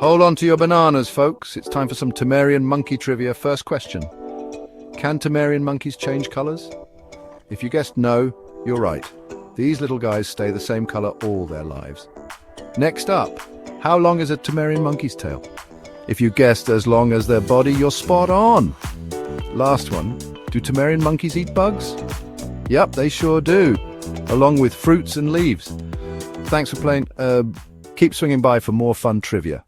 Hold on to your bananas, folks. It's time for some Tamerian monkey trivia. First question. Can Tamerian monkeys change colors? If you guessed no, you're right. These little guys stay the same color all their lives. Next up, how long is a Tamerian monkey's tail? If you guessed as long as their body, you're spot on. Last one, do Tamerian monkeys eat bugs? Yep, they sure do, along with fruits and leaves. Thanks for playing. Keep swinging by for more fun trivia.